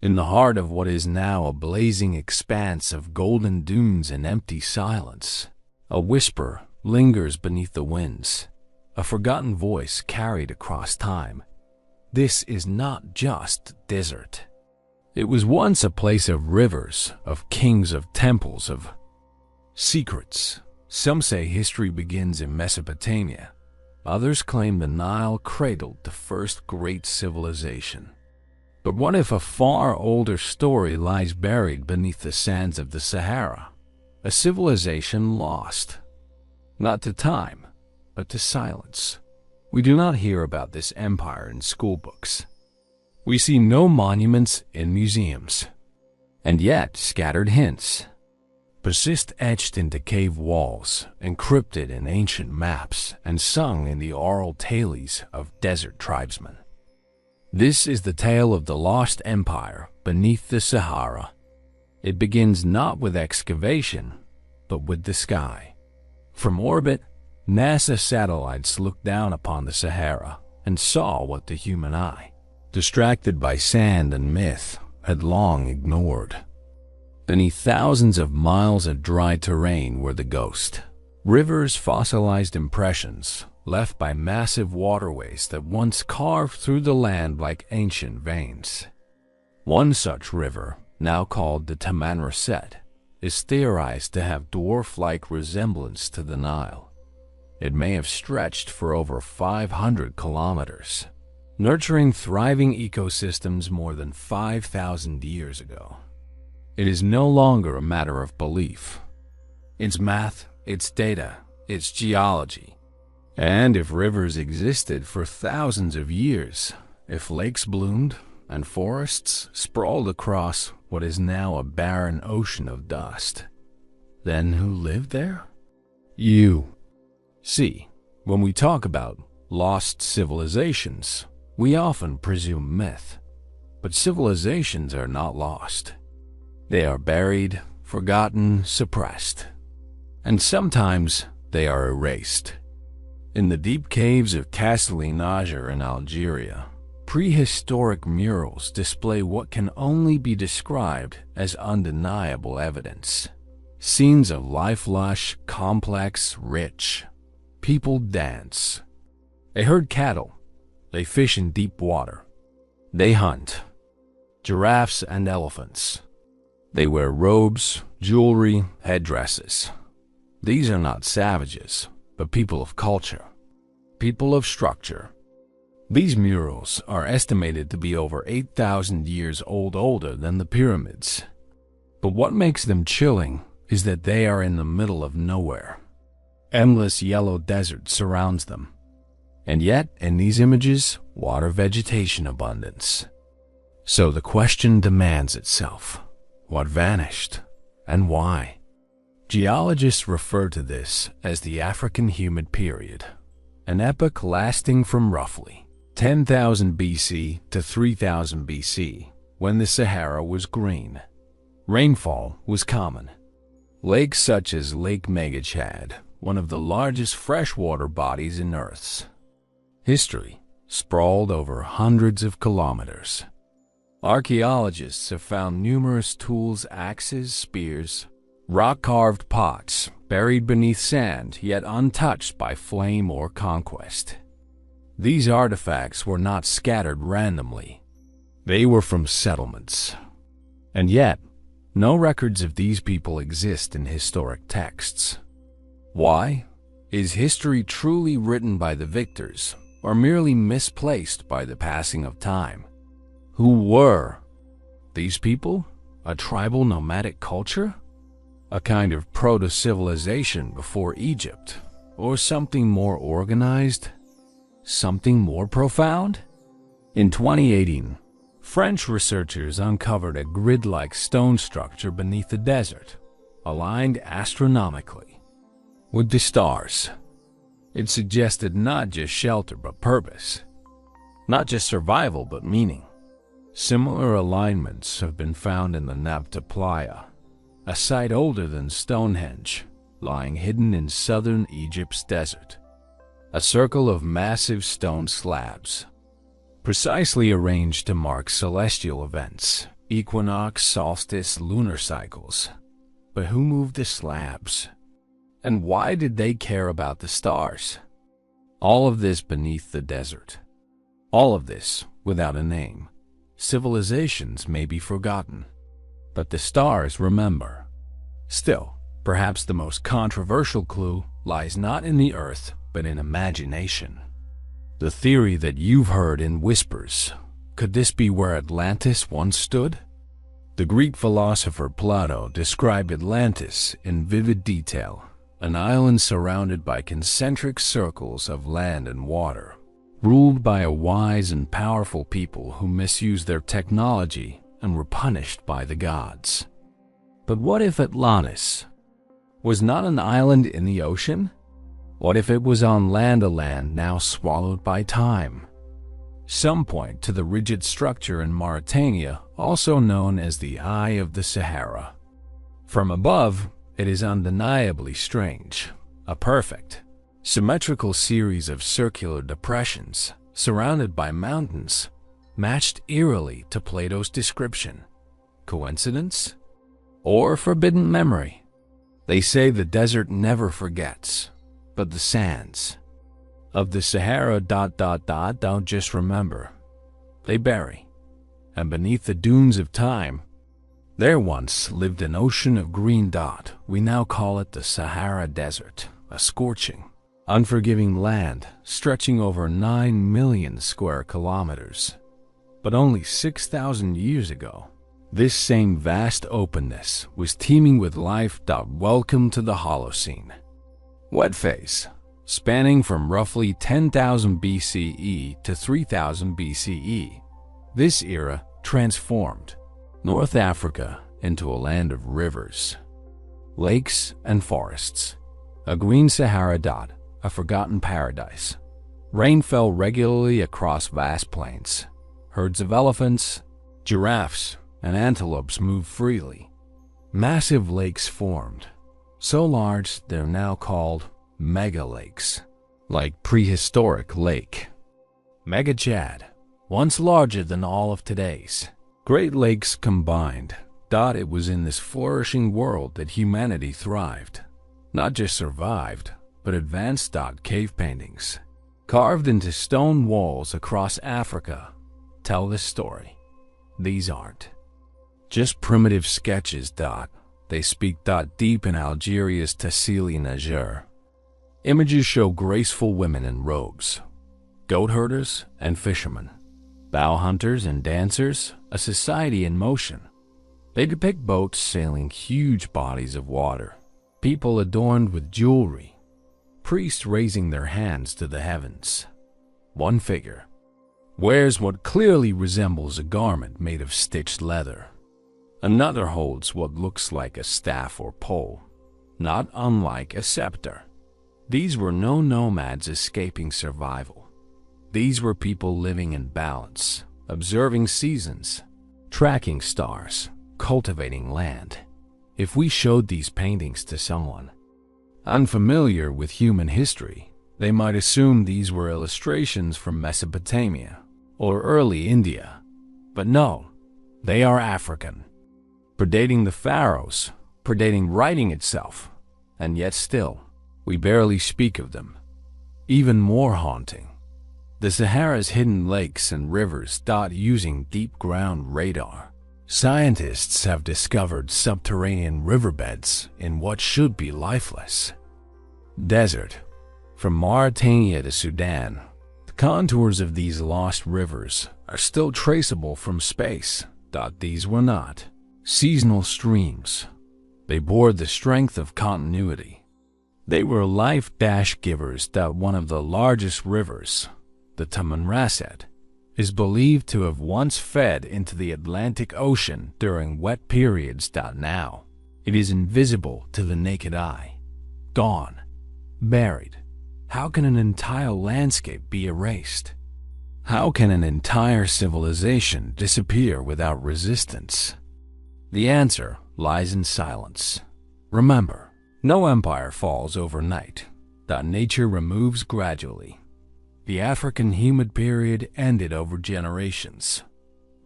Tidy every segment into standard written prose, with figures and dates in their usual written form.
In the heart of what is now a blazing expanse of golden dunes and empty silence, a whisper lingers beneath the winds, a forgotten voice carried across time. This is not just desert. It was once a place of rivers, of kings, of temples, of secrets. Some say history begins in Mesopotamia. Others claim the Nile cradled the first great civilization. But what if a far older story lies buried beneath the sands of the Sahara? A civilization lost, not to time, but to silence. We do not hear about this empire in school books. We see no monuments in museums. And yet, scattered hints persist etched into cave walls, encrypted in ancient maps, and sung in the oral tales of desert tribesmen. This is the tale of the lost empire beneath the Sahara. It begins not with excavation, but with the sky. From orbit, NASA satellites looked down upon the Sahara and saw what the human eye, distracted by sand and myth, had long ignored. Beneath thousands of miles of dry terrain were the ghost rivers, fossilized impressions left by massive waterways that once carved through the land like ancient veins. One such river, now called the Richat, is theorized to have dwarf-like resemblance to the Nile. It may have stretched for over 500 kilometers, nurturing thriving ecosystems more than 5,000 years ago. It is no longer a matter of belief. It's math, it's data, it's geology. And if rivers existed for thousands of years, if lakes bloomed and forests sprawled across what is now a barren ocean of dust, then who lived there? You. See, when we talk about lost civilizations, we often presume myth. But civilizations are not lost. They are buried, forgotten, suppressed. And sometimes they are erased. In the deep caves of Niger in Algeria, prehistoric murals display what can only be described as undeniable evidence. Scenes of life lush, complex, rich. People dance. They herd cattle. They fish in deep water. They hunt. Giraffes and elephants. They wear robes, jewelry, headdresses. These are not savages, but people of culture, people of structure. These murals are estimated to be over 8,000 years old, older than the pyramids. But what makes them chilling is that they are in the middle of nowhere. Endless yellow desert surrounds them. And yet, in these images, water, vegetation, abundance. So the question demands itself. What vanished, and why? Geologists refer to this as the African Humid Period, an epoch lasting from roughly 10,000 BC to 3,000 BC, when the Sahara was green. Rainfall was common. Lakes such as Lake Megachad, one of the largest freshwater bodies in Earth's history, sprawled over hundreds of kilometers. Archaeologists have found numerous tools, axes, spears, rock-carved pots buried beneath sand yet untouched by flame or conquest. These artifacts were not scattered randomly. They were from settlements. And yet, no records of these people exist in historic texts. Why? Is history truly written by the victors, or merely misplaced by the passing of time? Who were these people? A tribal nomadic culture? A kind of proto-civilization before Egypt? Or something more organized? Something more profound? In 2018, French researchers uncovered a grid-like stone structure beneath the desert, aligned astronomically with the stars. It suggested not just shelter but purpose, not just survival but meaning. Similar alignments have been found in the Nabta Playa, a site older than Stonehenge, lying hidden in southern Egypt's desert. A circle of massive stone slabs, precisely arranged to mark celestial events, equinox, solstice, lunar cycles. But who moved the slabs? And why did they care about the stars? All of this beneath the desert. All of this without a name. Civilizations may be forgotten, but the stars remember. Still, perhaps the most controversial clue lies not in the earth, but in imagination. The theory that you've heard in whispers. Could this be where Atlantis once stood? The Greek philosopher Plato described Atlantis in vivid detail, an island surrounded by concentric circles of land and water, ruled by a wise and powerful people who misused their technology and were punished by the gods. But what if Atlantis was not an island in the ocean? What if it was on land, a land now swallowed by time? Some point to the rigid structure in Mauritania, also known as the Eye of the Sahara. From above, it is undeniably strange, a perfect, symmetrical series of circular depressions surrounded by mountains, matched eerily to Plato's description. Coincidence? Or forbidden memory? They say the desert never forgets, but the sands of the Sahara don't just remember, they bury. And beneath the dunes of time, there once lived an ocean of green dot. We now call it the Sahara Desert, a scorching, unforgiving land stretching over 9 million square kilometers. But only 6,000 years ago, this same vast openness was teeming with life. Welcome to the Holocene. Wet phase, spanning from roughly 10,000 BCE to 3000 BCE. This era transformed North Africa into a land of rivers, lakes, and forests. A green Sahara, a forgotten paradise. Rain fell regularly across vast plains. Herds of elephants, giraffes, and antelopes moved freely. Massive lakes formed, so large they're now called mega lakes, like prehistoric lake. Mega Chad, once larger than all of today's Great Lakes combined. It was in this flourishing world that humanity thrived. Not just survived, but advanced. Cave paintings, carved into stone walls across Africa, tell this story. These aren't just primitive sketches. They speak. Deep in Algeria's Tassili Niger, images show graceful women in robes, goat herders and fishermen, bow hunters and dancers, a society in motion. They depict boats sailing huge bodies of water, people adorned with jewelry, priests raising their hands to the heavens. One figure wears what clearly resembles a garment made of stitched leather. Another holds what looks like a staff or pole, not unlike a scepter. These were no nomads escaping survival. These were people living in balance, observing seasons, tracking stars, cultivating land. If we showed these paintings to someone unfamiliar with human history, they might assume these were illustrations from Mesopotamia or early India. But no, they are African, predating the pharaohs, predating writing itself, and yet still, we barely speak of them. Even more haunting, the Sahara's hidden lakes and rivers. Using deep ground radar, scientists have discovered subterranean riverbeds in what should be lifeless desert. From Mauritania to Sudan, the contours of these lost rivers are still traceable from space. These were not seasonal streams. They bore the strength of continuity. They were life-givers. One of the largest rivers, the Tamanrasset, is believed to have once fed into the Atlantic Ocean during wet periods. Now, it is invisible to the naked eye. Gone. Buried. How can an entire landscape be erased? How can an entire civilization disappear without resistance? The answer lies in silence. Remember, no empire falls overnight. Nature removes gradually. The African humid period ended over generations.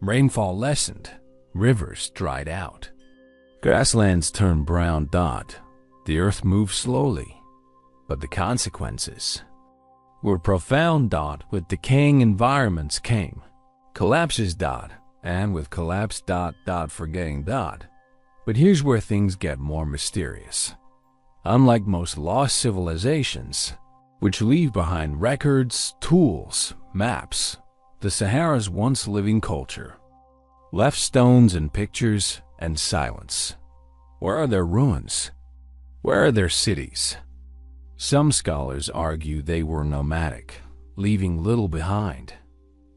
Rainfall lessened. Rivers dried out. Grasslands turned brown. The earth moved slowly, but the consequences were profound. With decaying environments came collapses. And with collapse. Forgetting. But here's where things get more mysterious. Unlike most lost civilizations, which leave behind records, tools, maps, the Sahara's once living culture left stones and pictures and silence. Where are their ruins? Where are their cities? Some scholars argue they were nomadic, leaving little behind.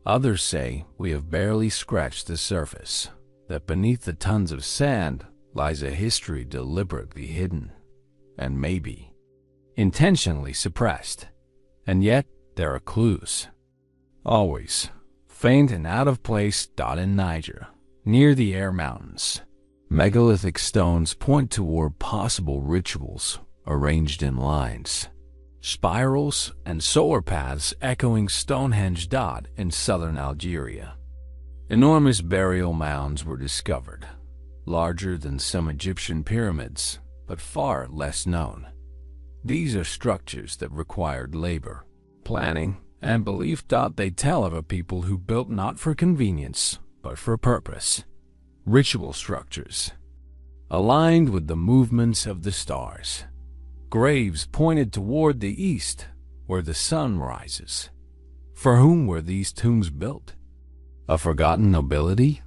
Others say we have barely scratched the surface, that beneath the tons of sand lies a history deliberately hidden, and maybe intentionally suppressed. And yet, there are clues. Always faint and out of place. In Niger, near the Air Mountains, megalithic stones point toward possible rituals arranged in lines, spirals, and solar paths echoing Stonehenge. In southern Algeria, enormous burial mounds were discovered, larger than some Egyptian pyramids, but far less known. These are structures that required labor, planning, and belief. They tell of a people who built not for convenience, but for purpose. Ritual structures, aligned with the movements of the stars. Graves pointed toward the east, where the sun rises. For whom were these tombs built? A forgotten nobility?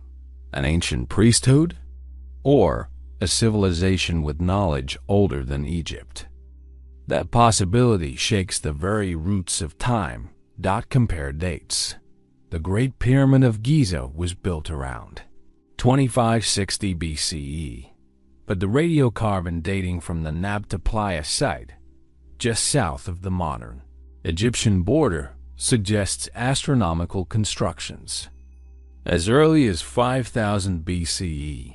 An ancient priesthood? Or a civilization with knowledge older than Egypt? That possibility shakes the very roots of time. Compare dates. The Great Pyramid of Giza was built around 2560 BCE, but the radiocarbon dating from the Nabta Playa site, just south of the modern Egyptian border, suggests astronomical constructions as early as 5000 BCE.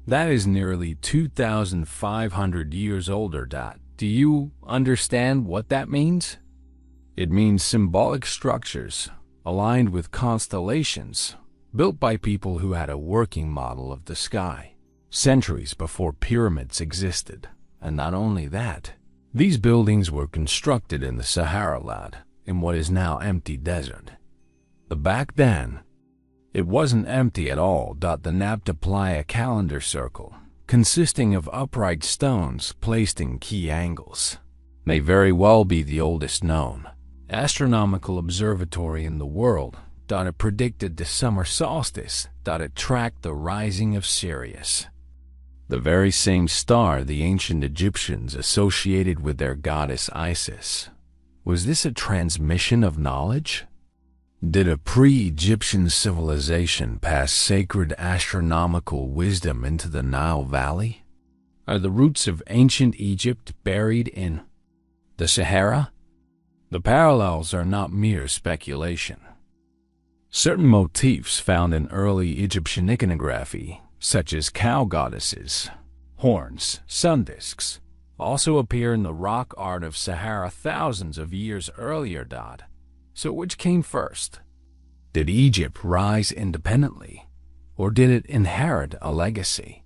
That is nearly 2,500 years older. Do you understand what that means? It means symbolic structures aligned with constellations built by people who had a working model of the sky centuries before pyramids existed. And not only that, these buildings were constructed in the Sahara, in what is now empty desert. But back then, it wasn't empty at all. The Nabta Playa calendar circle, consisting of upright stones placed in key angles, may very well be the oldest known astronomical observatory in the world. It predicted the summer solstice. It tracked the rising of Sirius, the very same star the ancient Egyptians associated with their goddess Isis. Was this a transmission of knowledge? Did a pre-Egyptian civilization pass sacred astronomical wisdom into the Nile Valley? Are the roots of ancient Egypt buried in the Sahara? The parallels are not mere speculation. Certain motifs found in early Egyptian iconography, such as cow goddesses, horns, sun discs, also appear in the rock art of Sahara thousands of years earlier. So which came first? Did Egypt rise independently, or did it inherit a legacy?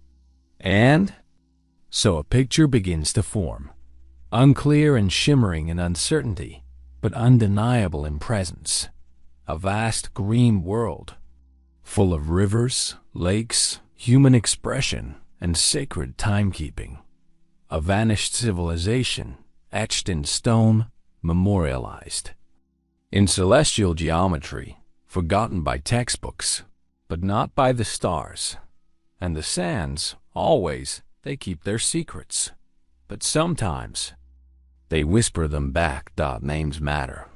And so a picture begins to form, unclear and shimmering in uncertainty, but undeniable in presence. A vast green world, full of rivers, lakes, human expression, and sacred timekeeping. A vanished civilization, etched in stone, memorialized in celestial geometry, forgotten by textbooks, but not by the stars. And the sands, always, they keep their secrets. But sometimes, they whisper them back. Names matter.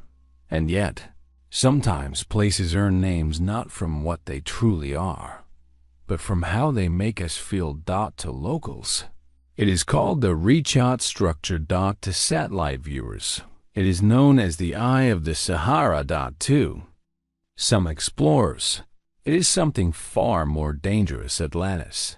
And yet, sometimes places earn names not from what they truly are, but from how they make us feel. To locals, it is called the Richat structure. To satellite viewers, it is known as the Eye of the Sahara. To some explorers, it is something far more dangerous, Atlantis.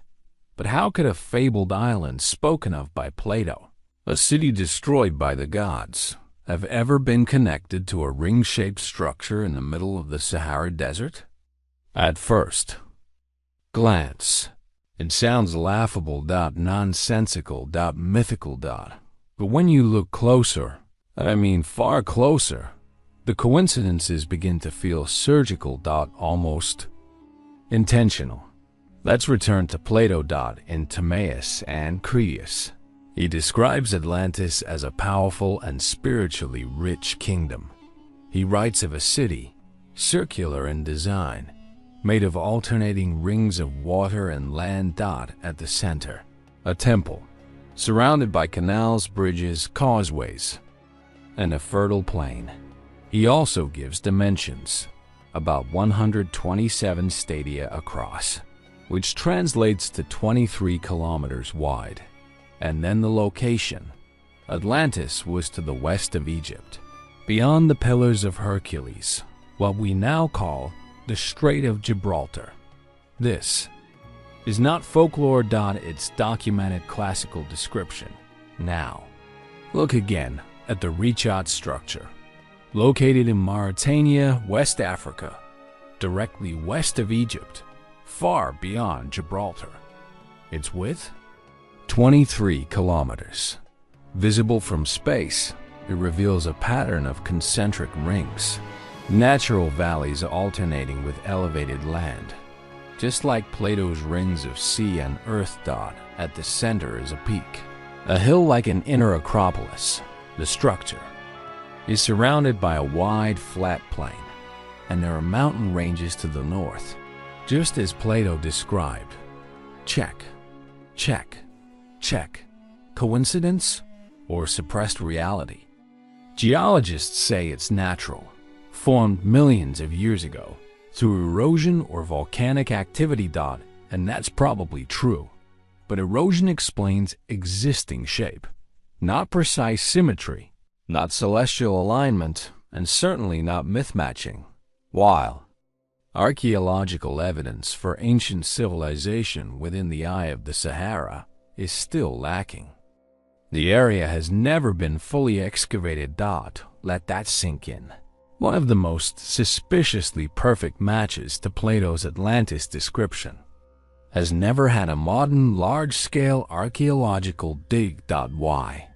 But how could a fabled island spoken of by Plato, a city destroyed by the gods, have ever been connected to a ring-shaped structure in the middle of the Sahara Desert? At first, Glance. It sounds laughable, nonsensical, mythical. But when you look closer, far closer, the coincidences begin to feel surgical, almost intentional. Let's return to Plato. In Timaeus and Critias, he describes Atlantis as a powerful and spiritually rich kingdom. He writes of a city, circular in design, made of alternating rings of water and land. At the center, a temple, surrounded by canals, bridges, causeways, and a fertile plain. He also gives dimensions, about 127 stadia across, which translates to 23 kilometers wide. And then the location. Atlantis was to the west of Egypt, beyond the Pillars of Hercules, what we now call the Strait of Gibraltar. This is not folklore. It's documented classical description. Now, look again at the Richat structure, located in Mauritania, West Africa, directly west of Egypt, far beyond Gibraltar. Its width? 23 kilometers. Visible from space, it reveals a pattern of concentric rings, natural valleys alternating with elevated land. Just like Plato's rings of sea and earth. At the center is a peak, a hill like an inner Acropolis. The structure is surrounded by a wide, flat plain, and there are mountain ranges to the north, just as Plato described. Check, check, check. Coincidence or suppressed reality? Geologists say it's natural, formed millions of years ago through erosion or volcanic activity. And that's probably true. But erosion explains existing shape, not precise symmetry, not celestial alignment, and certainly not myth matching. While archaeological evidence for ancient civilization within the eye of the Sahara is still lacking. The area has never been fully excavated. Let that sink in. One of the most suspiciously perfect matches to Plato's Atlantis description has never had a modern large-scale archaeological dig. Why?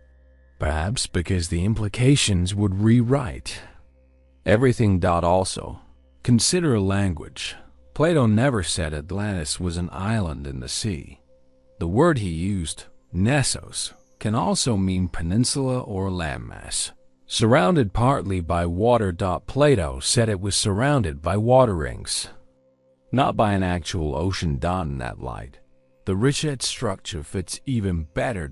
Perhaps because the implications would rewrite everything. Also, consider language. Plato never said Atlantis was an island in the sea. The word he used, Nessos, can also mean peninsula or landmass, surrounded partly by water. Plato said it was surrounded by water rings, not by an actual ocean. In that light, the Richat structure fits even better.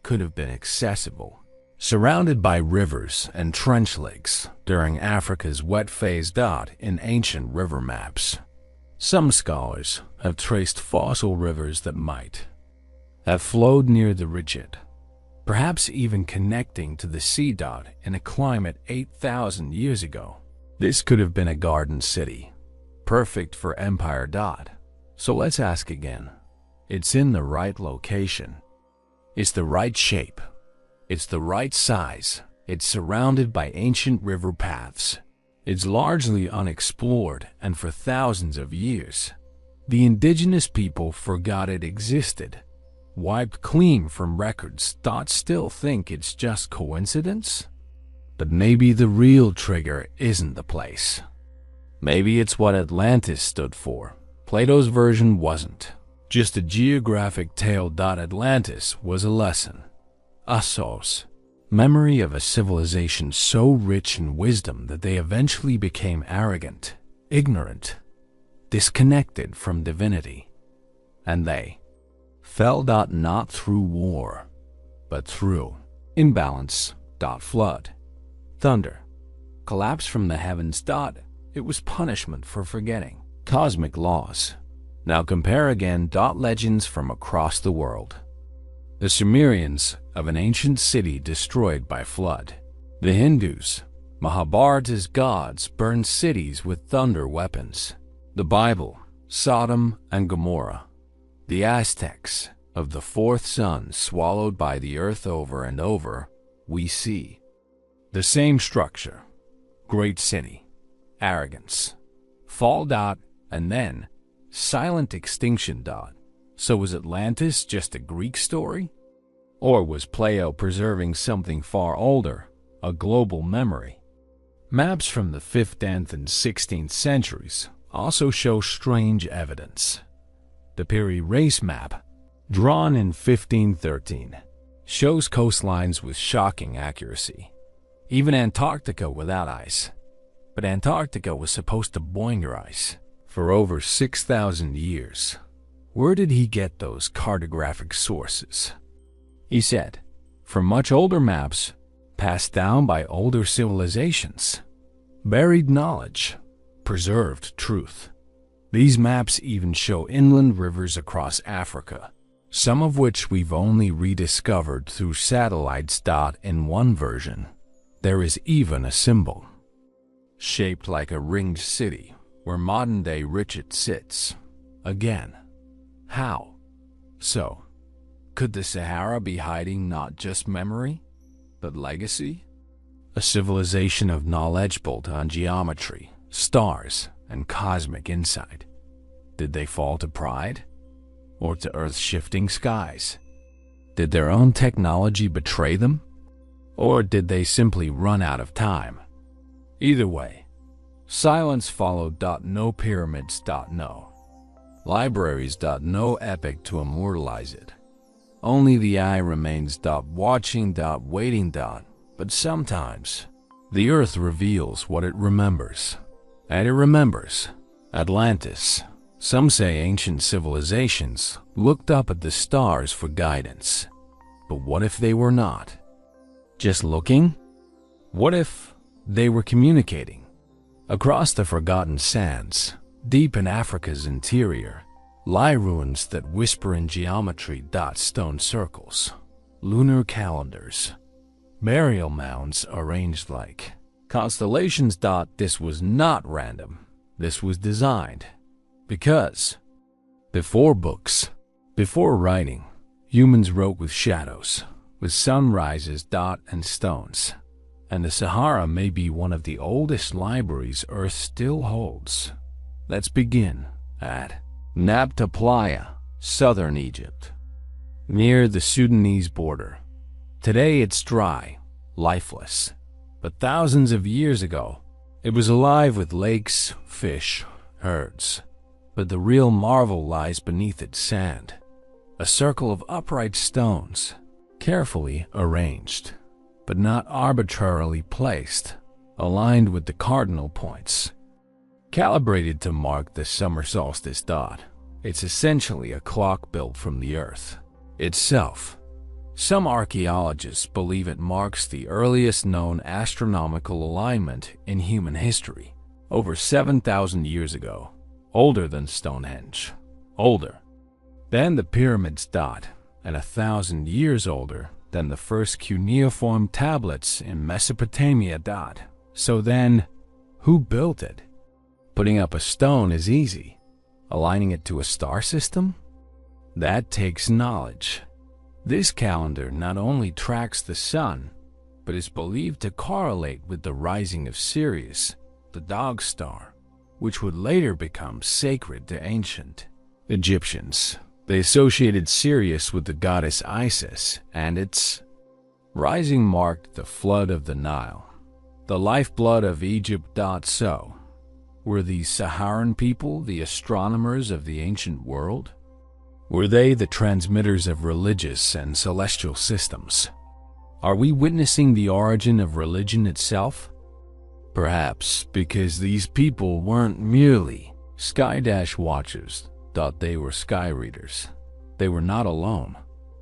Could have been accessible, surrounded by rivers and trench lakes during Africa's wet phase. In ancient river maps, some scholars have traced fossil rivers that might have flowed near the Richat, perhaps even connecting to the sea. In a climate 8,000 years ago, this could have been a garden city, perfect for empire. So let's ask again. It's in the right location. It's the right shape. It's the right size. It's surrounded by ancient river paths. It's largely unexplored, and for thousands of years, the indigenous people forgot it existed, wiped clean from records. Still think it's just coincidence? But maybe the real trigger isn't the place. Maybe it's what Atlantis stood for. Plato's version wasn't just a geographic tale. Atlantis was a lesson, a source, memory of a civilization so rich in wisdom that they eventually became arrogant, ignorant, disconnected from divinity. And they fell. Not through war, but through imbalance. Flood, thunder, collapse from the heavens. It was punishment for forgetting cosmic laws. Now compare again. Legends from across the world. The Sumerians of an ancient city destroyed by flood. The Hindus, Mahabharata's gods, burned cities with thunder weapons. The Bible, Sodom and Gomorrah. The Aztecs, of the fourth sun swallowed by the earth. Over and over, we see the same structure. Great city, arrogance, fall. And then Silent extinction. So was Atlantis just a Greek story? Or was Plato preserving something far older, a global memory? Maps from the 5th and 16th centuries also show strange evidence. The Piri Reis map, drawn in 1513, shows coastlines with shocking accuracy. Even Antarctica without ice. But Antarctica was supposed to boinger ice for over 6,000 years. Where did he get those cartographic sources? He said, from much older maps passed down by older civilizations. Buried knowledge, preserved truth. These maps even show inland rivers across Africa, some of which we've only rediscovered through satellites. In one version, there is even a symbol, shaped like a ringed city, where modern-day Richat sits. Again, how? So, could the Sahara be hiding not just memory, but legacy? A civilization of knowledge built on geometry, stars, and cosmic insight. Did they fall to pride? Or to Earth's shifting skies? Did their own technology betray them? Or did they simply run out of time? Either way, silence followed. No pyramids. No libraries. No epic to immortalize it. Only the eye remains. Watching. Waiting. But sometimes, the Earth reveals what it remembers. And it remembers Atlantis. Some say ancient civilizations looked up at the stars for guidance. But what if they were not just looking? What if they were communicating? Across the forgotten sands, deep in Africa's interior, lie ruins that whisper in geometry. Stone circles, lunar calendars, burial mounds arranged like constellations. This was not random. This was designed. Because before books, before writing, humans wrote with shadows, with sunrises. And stones. And the Sahara may be one of the oldest libraries Earth still holds. Let's begin at Nabta Playa, southern Egypt, near the Sudanese border. Today it's dry, lifeless, but thousands of years ago, it was alive with lakes, fish, herds. But the real marvel lies beneath its sand, a circle of upright stones, carefully arranged, but not arbitrarily placed, aligned with the cardinal points, calibrated to mark the summer solstice. It's essentially a clock built from the Earth itself. Some archaeologists believe it marks the earliest known astronomical alignment in human history, over 7,000 years ago, older than Stonehenge, older than the pyramids. And 1,000 years older than the first cuneiform tablets in Mesopotamia. So then, who built it? Putting up a stone is easy. Aligning it to a star system? That takes knowledge. This calendar not only tracks the sun, but is believed to correlate with the rising of Sirius, the dog star, which would later become sacred to ancient Egyptians. They associated Sirius with the goddess Isis, and its rising marked the flood of the Nile, the lifeblood of Egypt. So, were these Saharan people the astronomers of the ancient world? Were they the transmitters of religious and celestial systems? Are we witnessing the origin of religion itself? Perhaps because these people weren't merely sky watchers. They were sky readers. They were not alone.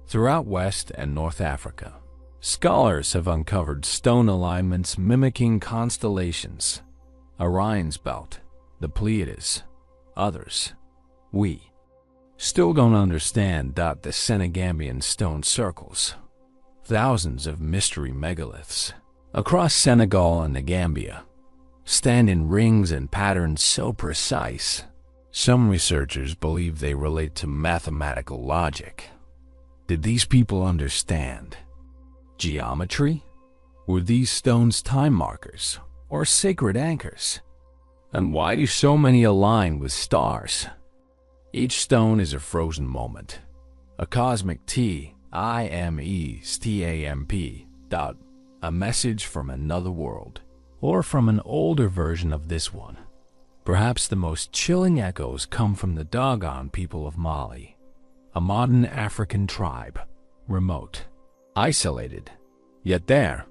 Throughout West and North Africa, scholars have uncovered stone alignments mimicking constellations. Orion's belt, the Pleiades, others. We still don't understand. The Senegambian stone circles, thousands of mystery megaliths across Senegal and the Gambia, stand in rings and patterns so precise. Some researchers believe they relate to mathematical logic. Did these people understand geometry? Were these stones time markers or sacred anchors? And why do so many align with stars? Each stone is a frozen moment, a cosmic stamp dot, a message from another world, or from an older version of this one. Perhaps the most chilling echoes come from the Dogon people of Mali, a modern African tribe, remote, isolated, yet there.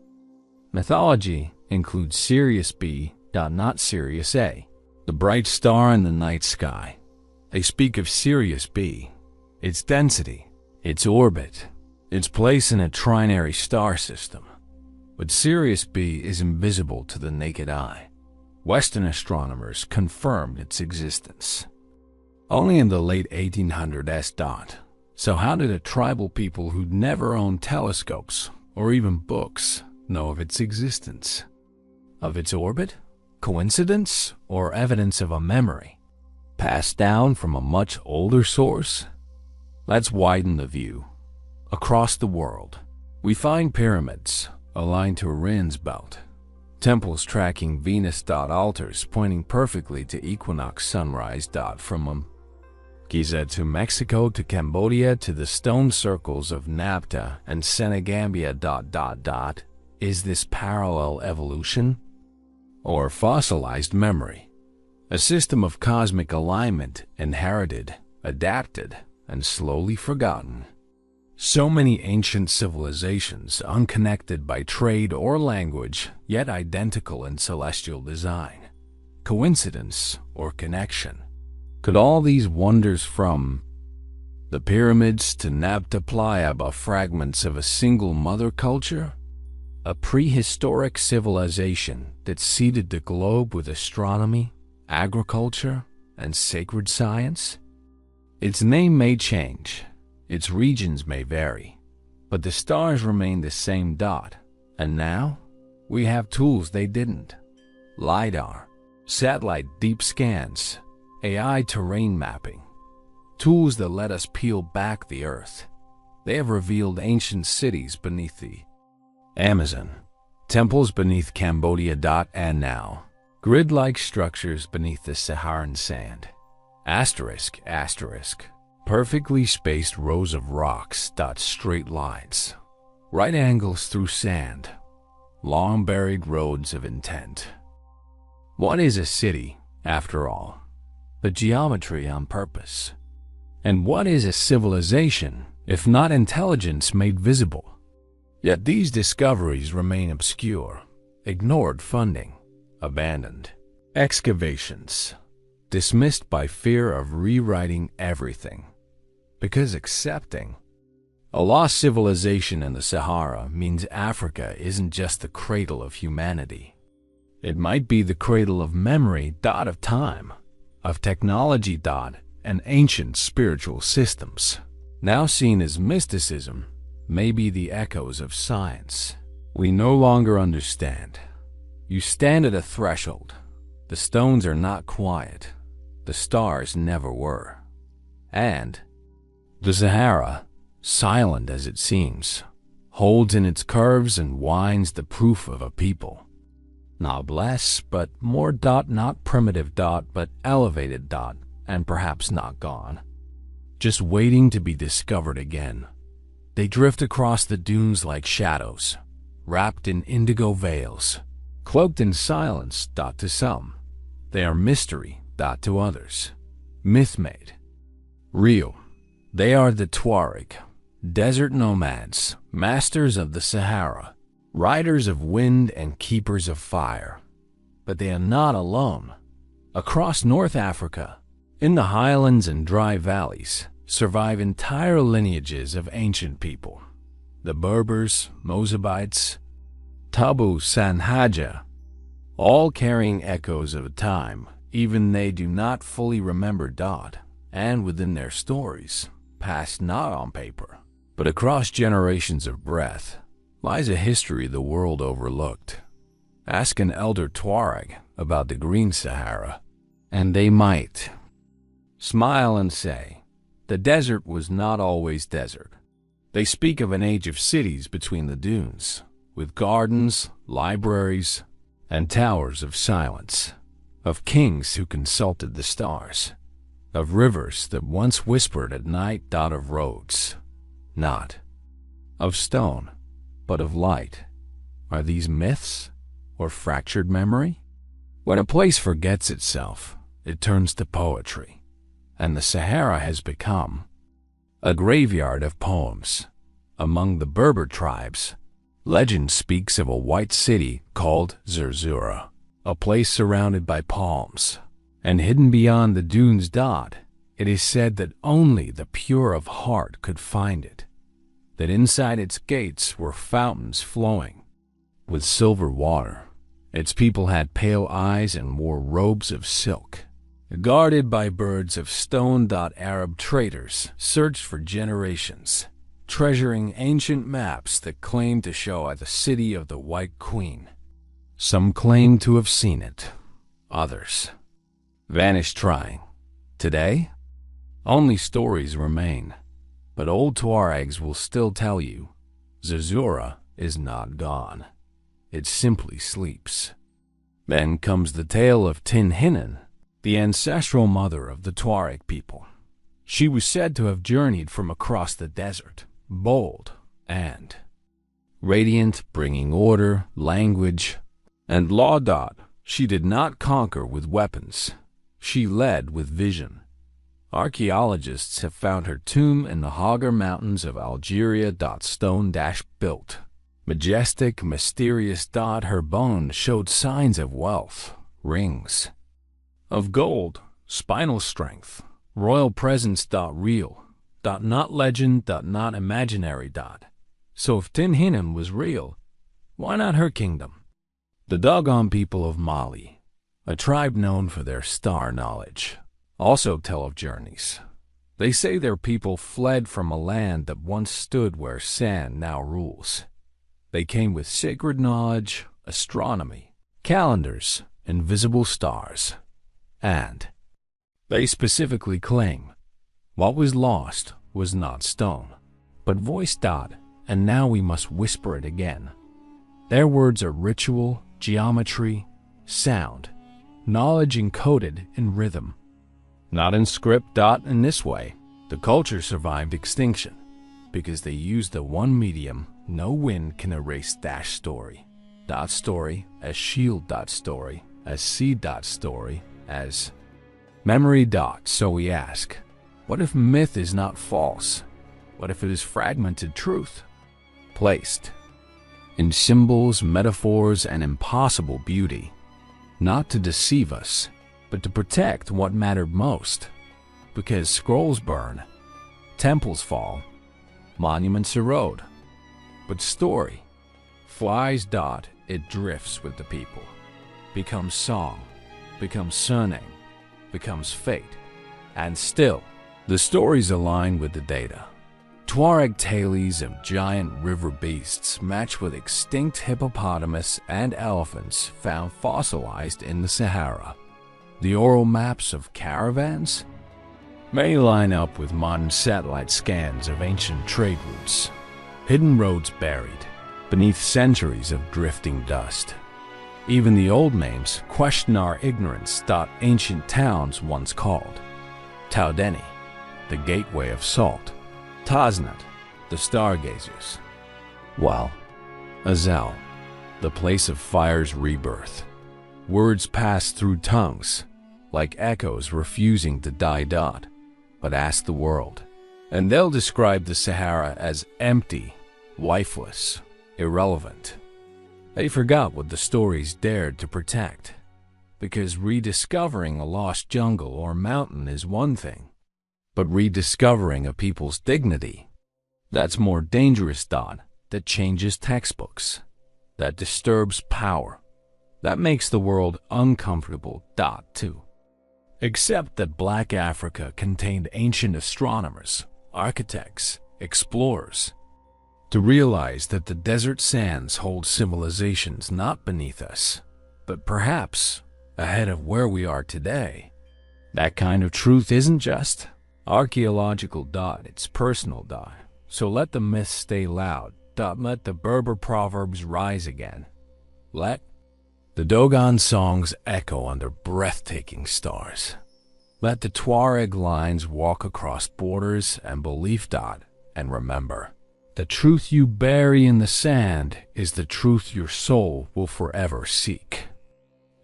Mythology includes Sirius B, not Sirius A, the bright star in the night sky. They speak of Sirius B, its density, its orbit, its place in a trinary star system. But Sirius B is invisible to the naked eye. Western astronomers confirmed its existence only in the late 1800s. So how did a tribal people who'd never owned telescopes or even books know of its existence? Of its orbit? Coincidence or evidence of a memory passed down from a much older source? Let's widen the view. Across the world, we find pyramids aligned to Orion's belt, temples tracking Venus. Altars pointing perfectly to equinox sunrise. From Giza to Mexico to Cambodia to the stone circles of Napta and Senegambia. Is this parallel evolution or fossilized memory? A system of cosmic alignment inherited, adapted, and slowly forgotten. So many ancient civilizations unconnected by trade or language, yet identical in celestial design. Coincidence or connection? Could all these wonders from the pyramids to Nabta Playa fragments of a single mother culture? A prehistoric civilization that seeded the globe with astronomy, agriculture, and sacred science? Its name may change, its regions may vary, but the stars remain the same. And now, we have tools they didn't. LiDAR, satellite deep scans, AI terrain mapping, tools that let us peel back the Earth. They have revealed ancient cities beneath the Amazon, temples beneath Cambodia. And now, grid-like structures beneath the Saharan sand. Asterisk, perfectly spaced rows of rocks. Straight lines, right angles through sand, long buried roads of intent. What is a city, after all? The geometry on purpose. And what is a civilization, if not intelligence made visible? Yet these discoveries remain obscure, ignored funding, abandoned excavations, dismissed by fear of rewriting everything. Because accepting a lost civilization in the Sahara means Africa isn't just the cradle of humanity. It might be the cradle of memory. Of time, of technology. And ancient spiritual systems, now seen as mysticism, may be the echoes of science we no longer understand. You stand at a threshold. The stones are not quiet. The stars never were. And the Sahara, silent as it seems, holds in its curves and winds the proof of a people. Not less, but more. Not primitive. But elevated. And perhaps not gone. Just waiting to be discovered again. They drift across the dunes like shadows, wrapped in indigo veils, cloaked in silence. To some, they are mystery. To others, myth-made. Real. They are the Tuareg, desert nomads, masters of the Sahara, riders of wind and keepers of fire. But they are not alone. Across North Africa, in the highlands and dry valleys, survive entire lineages of ancient people. The Berbers, Mozabites, Tabu Sanhaja, all carrying echoes of a time even they do not fully remember. And within their stories, passed not on paper, but across generations of breath, lies a history the world overlooked. Ask an elder Tuareg about the Green Sahara, and they might smile and say, the desert was not always desert. They speak of an age of cities between the dunes, with gardens, libraries, and towers of silence, of kings who consulted the stars, of rivers that once whispered at night, of roads, not of stone, but of light. Are these myths or fractured memory? When a place forgets itself, it turns to poetry, and the Sahara has become a graveyard of poems. Among the Berber tribes, legend speaks of a white city called Zerzura, a place surrounded by palms and hidden beyond the dunes. It is said that only the pure of heart could find it, that inside its gates were fountains flowing with silver water. Its people had pale eyes and wore robes of silk. Guarded by birds of stone. Arab traders searched for generations, treasuring ancient maps that claimed to show the city of the White Queen. Some claimed to have seen it, others vanished trying. Today, only stories remain, but old Tuaregs will still tell you, Zerzura is not gone. It simply sleeps. Then comes the tale of Tin Hinan, the ancestral mother of the Tuareg people. She was said to have journeyed from across the desert, bold and radiant, bringing order, language, and law. She did not conquer with weapons. She led with vision. Archaeologists have found her tomb in the Hagar Mountains of Algeria. Stone-built. Majestic, mysterious. Her bones showed signs of wealth, rings of gold, spinal strength, royal presence. Real. Not legend. Not imaginary. So if Tin Hinan was real, why not her kingdom? The Dogon people of Mali, a tribe known for their star knowledge, also tell of journeys. They say their people fled from a land that once stood where sand now rules. They came with sacred knowledge, astronomy, calendars, invisible stars, and they specifically claim what was lost was not stone, but voice. And now we must whisper it again. Their words are ritual, geometry, sound, knowledge encoded in rhythm, not in script. In this way, the culture survived extinction because they used the one medium no wind can erase. Story. Story as shield. Story as seed. Story as memory. So we ask, what if myth is not false? What if it is fragmented truth, placed in symbols, metaphors, and impossible beauty, not to deceive us, but to protect what mattered most? Because scrolls burn, temples fall, monuments erode, but story flies. It drifts with the people, becomes song, becomes surname, becomes fate, and still, the stories align with the data. Tuareg tales of giant river beasts match with extinct hippopotamus and elephants found fossilized in the Sahara. The oral maps of caravans may line up with modern satellite scans of ancient trade routes. Hidden roads buried beneath centuries of drifting dust. Even the old names question our ignorance. Ancient towns once called Taudeni, the gateway of salt; Taznat, the stargazers; while Azal, the place of fire's rebirth. Words pass through tongues, like echoes refusing to die. But ask the world, and they'll describe the Sahara as empty, lifeless, irrelevant. They forgot what the stories dared to protect, because rediscovering a lost jungle or mountain is one thing, but rediscovering a people's dignity, that's more dangerous. That changes textbooks, that disturbs power, that makes the world uncomfortable. Too. Except that Black Africa contained ancient astronomers, architects, explorers, to realize that the desert sands hold civilizations not beneath us, but perhaps ahead of where we are today. That kind of truth isn't just archaeological. It's personal. So let the myths stay loud. Let the Berber proverbs rise again. Let the Dogon songs echo under breathtaking stars. Let the Tuareg lines walk across borders and belief. And remember, the truth you bury in the sand is the truth your soul will forever seek.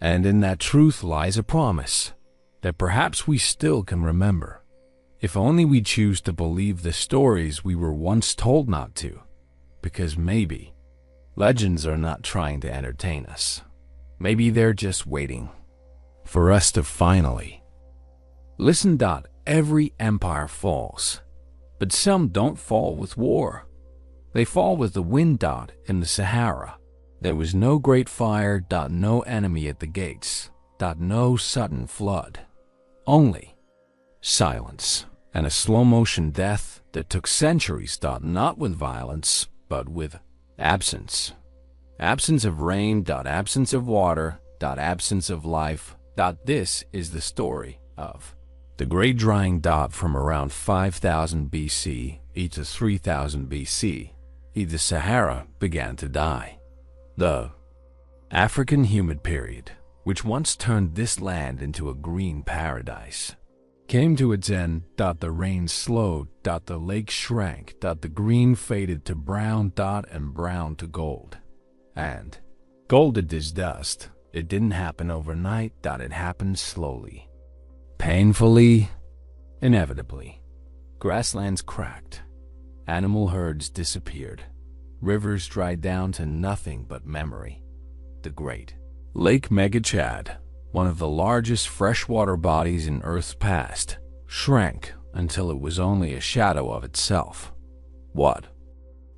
And in that truth lies a promise that perhaps we still can remember, if only we choose to believe the stories we were once told not to, because maybe legends are not trying to entertain us. Maybe they're just waiting for us to finally listen. Every empire falls, but some don't fall with war. They fall with the wind. In the Sahara, there was no great fire. No enemy at the gates. No sudden flood. Only silence and a slow-motion death that took centuries. Not with violence, but with absence. Absence of rain. Absence of water. Absence of life. This is the story of the Great Drying. From around 5000 BC to 3000 BC, the Sahara began to die. The African humid period, which once turned this land into a green paradise, came to its end. The rain slowed. The lake shrank. The green faded to brown. And brown to gold. And gold is dust. It didn't happen overnight. It happened slowly, painfully, inevitably. Grasslands cracked. Animal herds disappeared. Rivers dried down to nothing but memory. The great Lake Richat, one of the largest freshwater bodies in Earth's past, shrank until it was only a shadow of itself. What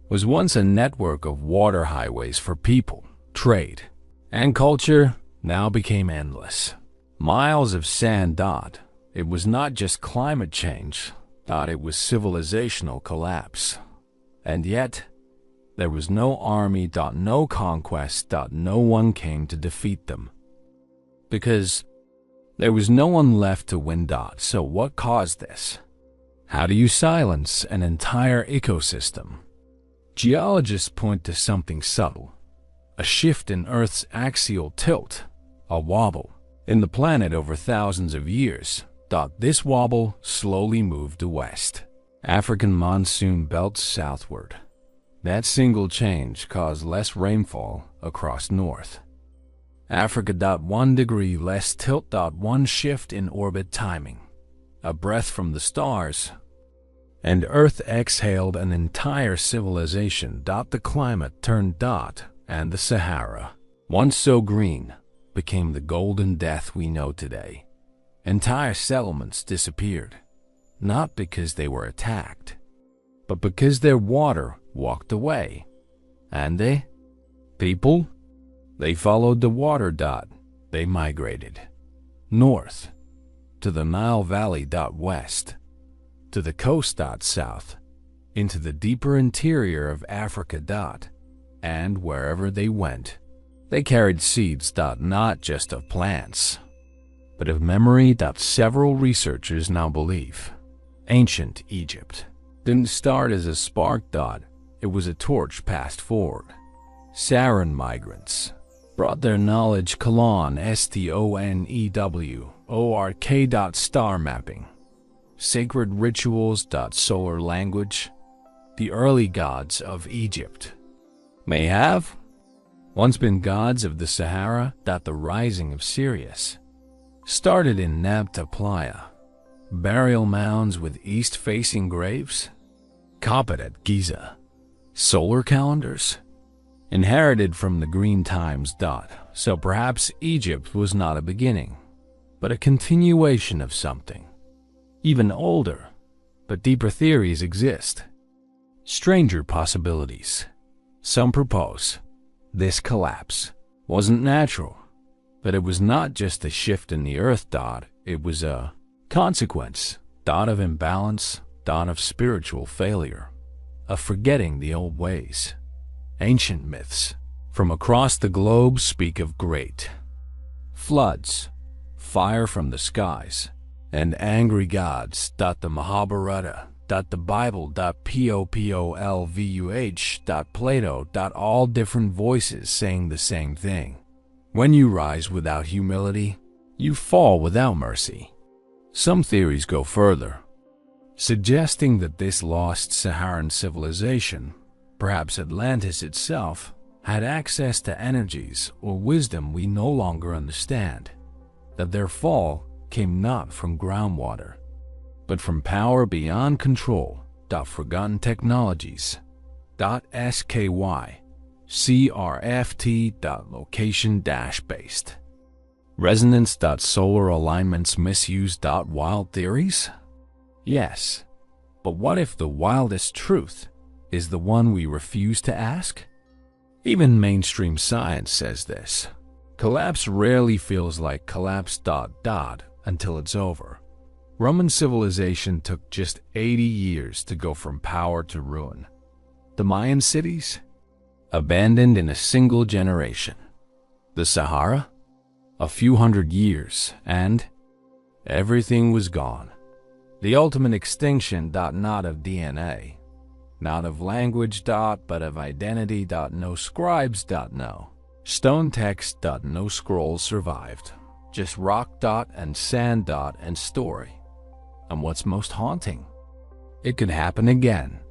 was once a network of water highways for people, trade, and culture now became endless. Miles of sand. It was not just climate change. It was civilizational collapse. And yet, there was no army. No conquest. No one came to defeat them, because there was no one left to win. So what caused this? How do you silence an entire ecosystem? Geologists point to something subtle. A shift in Earth's axial tilt. A wobble in the planet over thousands of years. This wobble slowly moved to west. African monsoon belts southward. That single change caused less rainfall across north. Africa. 1 degree less tilt. One shift in orbit timing. A breath from the stars. And Earth exhaled an entire civilization. The climate turned. And the Sahara, once so green, became the golden death we know today. Entire settlements disappeared, not because they were attacked, but because their water walked away. And they? People? They followed the water. They migrated north, to the Nile Valley. West, to the coast. South, into the deeper interior of Africa. And wherever they went, they carried seeds. Not just of plants, but of memory. Several researchers now believe ancient Egypt didn't start as a spark. It was a torch passed forward. Saharan migrants brought their knowledge. STONEWORK. Star mapping, sacred rituals. Solar language. The early gods of Egypt may have once been gods of the Sahara. The rising of Sirius started in Nabta Playa. Burial mounds with east-facing graves. Kapit at Giza. Solar calendars inherited from the green times. So perhaps Egypt was not a beginning, but a continuation of something even older. But deeper theories exist. Stranger possibilities. Some propose this collapse wasn't natural, but it was not just a shift in the Earth. It was a consequence. Of imbalance. Of spiritual failure. Of forgetting the old ways. Ancient myths from across the globe speak of great floods, fire from the skies, and angry gods. The Mahabharata. The Bible. Popolvuh. Plato. All different voices saying the same thing. When you rise without humility, you fall without mercy. Some theories go further, suggesting that this lost Saharan civilization, perhaps Atlantis itself, had access to energies or wisdom we no longer understand, that their fall came not from groundwater, but from power beyond control. Forgotten technologies. SKY. CRFT. Location based. Resonance. Solar alignments misuse. Wild theories? Yes, but what if the wildest truth is the one we refuse to ask? Even mainstream science says this. Collapse rarely feels like collapse. Until it's over. Roman civilization took just 80 years to go from power to ruin. The Mayan cities? Abandoned in a single generation. The Sahara? A few hundred years, and everything was gone. The ultimate extinction. Not of DNA, not of language. But of identity. No scribes. No stone text. No scrolls survived. Just rock. And sand. And story. And what's most haunting? It could happen again.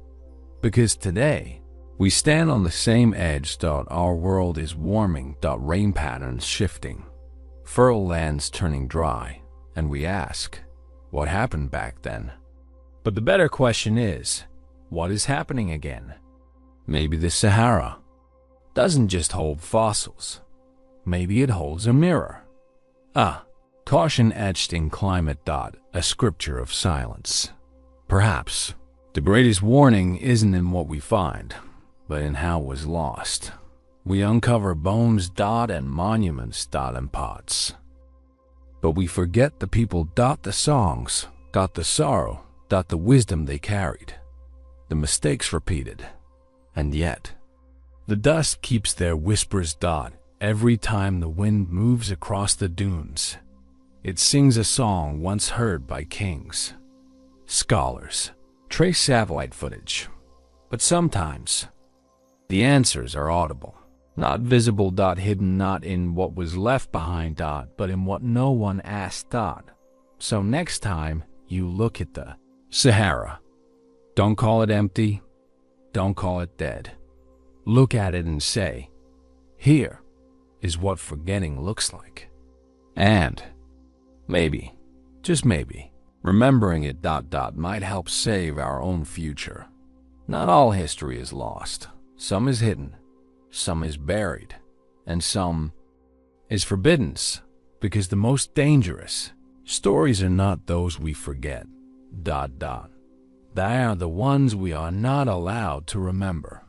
Because today, we stand on the same edge. Our world is warming. Rain patterns shifting. Fertile lands turning dry. And we ask, what happened back then? But the better question is, what is happening again? Maybe the Sahara doesn't just hold fossils. Maybe it holds a mirror. Caution etched in climate. A scripture of silence. Perhaps the greatest warning isn't in what we find, but in how it was lost. We uncover bones. And monuments. And pots. But we forget the people. The songs. The sorrow. The wisdom they carried. The mistakes repeated. And yet, the dust keeps their whispers. Every time the wind moves across the dunes, it sings a song once heard by kings. Scholars trace satellite footage, but sometimes the answers are audible, not visible. Hidden not in what was left behind. But in what no one asked. So next time you look at the Sahara, don't call it empty, don't call it dead. Look at it and say, here is what forgetting looks like. And maybe, just maybe, remembering it. Might help save our own future. Not all history is lost. Some is hidden, some is buried, and some is forbidden, because the most dangerous stories are not those we forget. They are the ones we are not allowed to remember.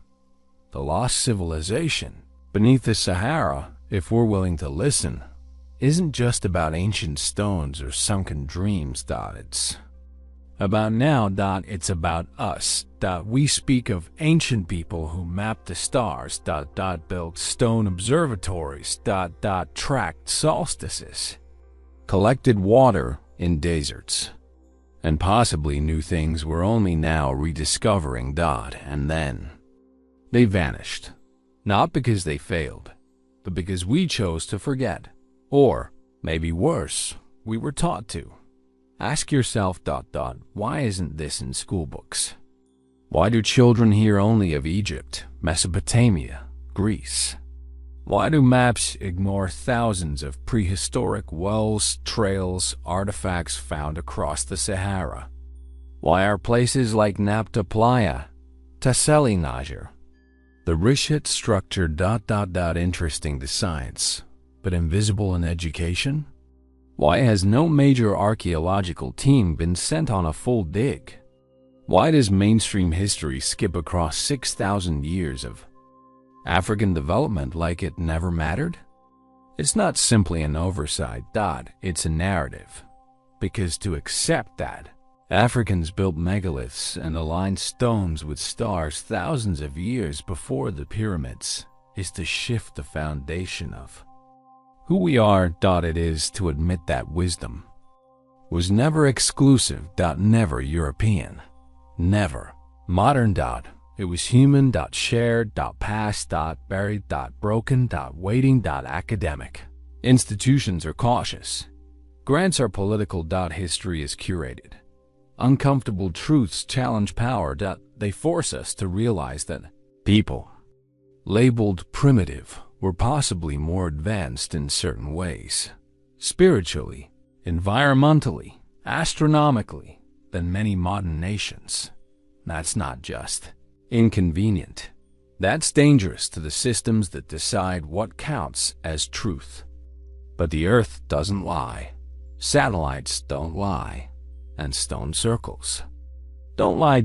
The lost civilization beneath the Sahara, if we're willing to listen, isn't just about ancient stones or sunken dreams. It's about now. It's about us. We speak of ancient people who mapped the stars. Built stone observatories. Tracked solstices. Collected water in deserts. And possibly knew things we're only now rediscovering. And then they vanished. Not because they failed, but because we chose to forget. Or, maybe worse, we were taught to. Ask yourself, why isn't this in school books? Why do children hear only of Egypt, Mesopotamia, Greece? Why do maps ignore thousands of prehistoric wells, trails, artifacts found across the Sahara? Why are places like Nabta Playa, Tassili Niger, the Richat structure interesting to science, but invisible in education? Why has no major archaeological team been sent on a full dig? Why does mainstream history skip across 6,000 years of African development like it never mattered? It's not simply an oversight. It's a narrative. Because to accept that Africans built megaliths and aligned stones with stars thousands of years before the pyramids is to shift the foundation of who we are. It is to admit that wisdom was never exclusive. Never European. Never modern. It was human. Shared. Past. Buried. Broken. Waiting. Academic institutions are cautious. grants our political. History is curated. Uncomfortable truths challenge power. They force us to realize that people labeled primitive were possibly more advanced in certain ways, spiritually, environmentally, astronomically, than many modern nations. That's not just inconvenient. That's dangerous to the systems that decide what counts as truth. But the Earth doesn't lie. Satellites don't lie. And stone circles don't lie.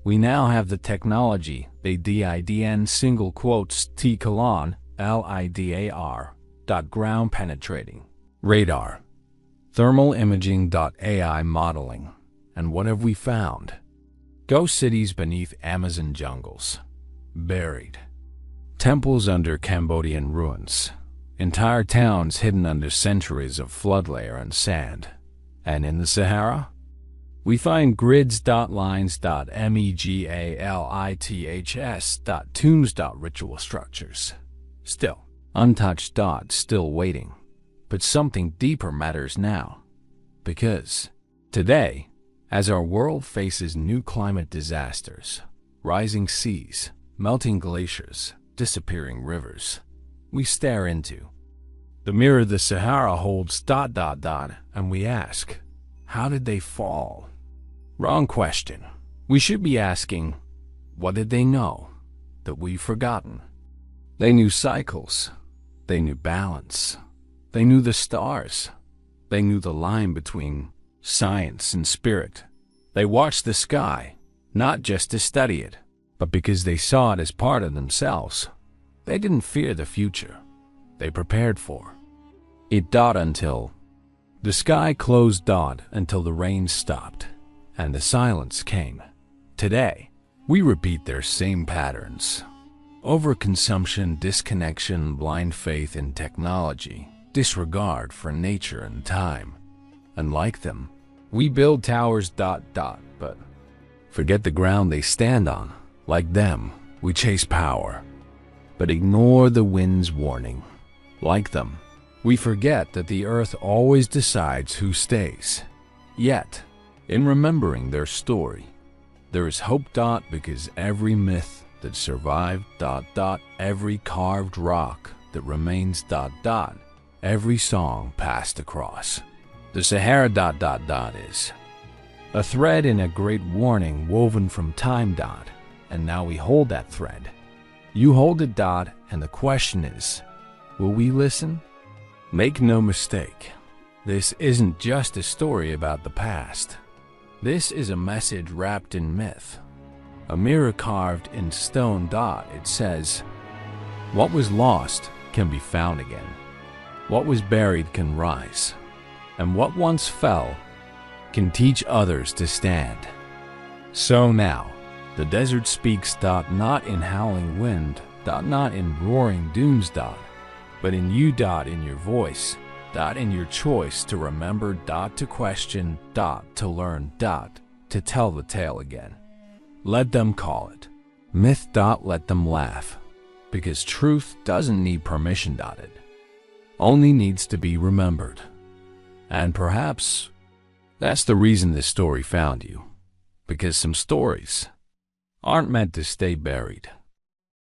We now have the technology, the DIDN single quotes T colon LIDAR. Ground penetrating radar, thermal imaging. AI modeling. And what have we found? Ghost cities beneath Amazon jungles, buried. Temples under Cambodian ruins. Entire towns hidden under centuries of flood layer and sand. And in the Sahara, we find grids. Lines. Megaliths. Tombs. Ritual structures. Still untouched. Still waiting. But something deeper matters now. Because today, as our world faces new climate disasters, rising seas, melting glaciers, disappearing rivers, we stare into the mirror the Sahara holds. And we ask, how did they fall? Wrong question. We should be asking, what did they know that we've forgotten? They knew cycles. They knew balance. They knew the stars. They knew the line between science and spirit. They watched the sky, not just to study it, but because they saw it as part of themselves. They didn't fear the future. They prepared for it. Until the sky closed. Until the rain stopped and the silence came. Today, we repeat their same patterns. Overconsumption, disconnection, blind faith in technology, disregard for nature and time. Unlike them, we build towers. But forget the ground they stand on. Like them, we chase power, but ignore the wind's warning. Like them, we forget that the earth always decides who stays. Yet, in remembering their story, there is hope. Because every myth that survived. Every carved rock that remains. Every song passed across the Sahara. Is a thread in a great warning woven from time. And now we hold that thread. You hold it. And the question is, will we listen? Make no mistake, this isn't just a story about the past. This is a message wrapped in myth. A mirror carved in stone. It says, what was lost can be found again. What was buried can rise. And what once fell can teach others to stand. So now, the desert speaks. Not in howling wind. Not in roaring dunes. But in you. In your voice. In your choice to remember. To question. To learn. To tell the tale again. Let them call it myth. Let them laugh. Because truth doesn't need permission. It only needs to be remembered. And perhaps that's the reason this story found you. Because some stories aren't meant to stay buried.